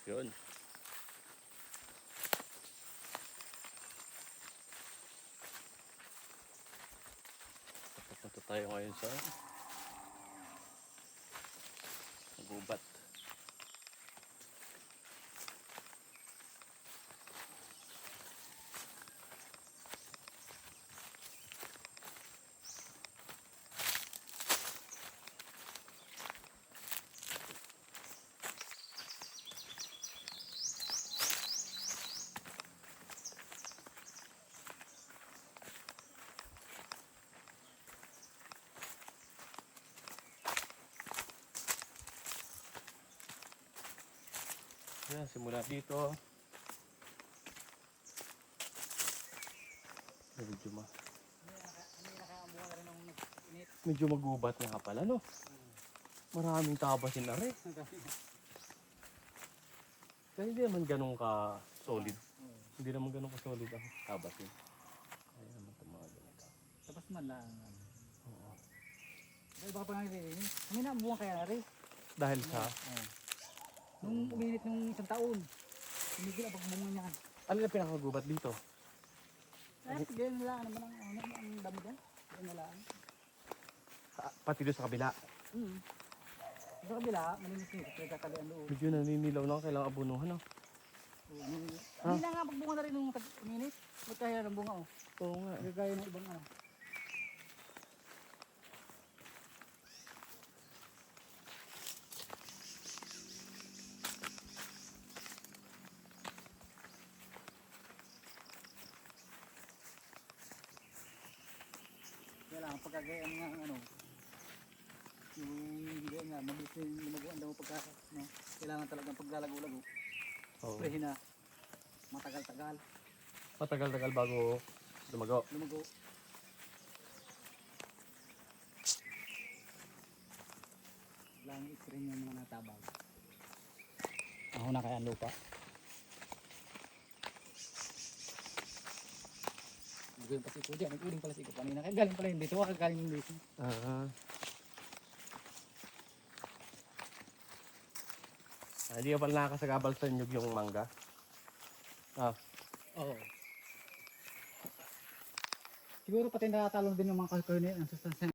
Yun. Papunta tayo ngayon sa gubat. Yan, simula dito. Medyo magubat nga pala, no? Maraming tabasin na rin. Kasi hindi naman ganun ka solid. Hindi naman ganun ka solid ang tabasin. Kaya naman ito mga ganito. Tapos man lang. Oo. Dahil baka pa nga nililinis. Kami na buwan kaya na rin. Dahil sa... Nung uminit nung isang taon, tumigil ang pagbunga niya. Ano na pinakagubat dito? Ay, ganyan lang naman ang dami dyan. Ganyan lang. Pati doon sa kabila. Sa kabila, malinis nito. Kaya kakalian doon. Medyo naninilaw na, kailangan abunuhan, no? Hindi na nga pagbunga na rin nung uminit. Magkaya ng bunga, oh. Oo nga. Gagaya ng ibang ano. Kaya lang, pagkagayaan nga ano, yung gaya nga, mabilis yung lumaguan daw pagka, no? Kailangan talagang paglalago-lago. Oo. Sprayin na, matagal-tagal, Matagal-tagal bago lumago. lumago. Kailangan i-spray yung mga natabag. Ako na kaya ang lupa. Nag-uling pa si Iko dyan, nag-uling pala si Iko kanina. Kaya galing pala yun dito, galing yung dito. Hindi ka pala nakakasagabal sa nyug yung mangga. Oo. Siguro pati natatalon din yung mga kalkulin ang sustansya.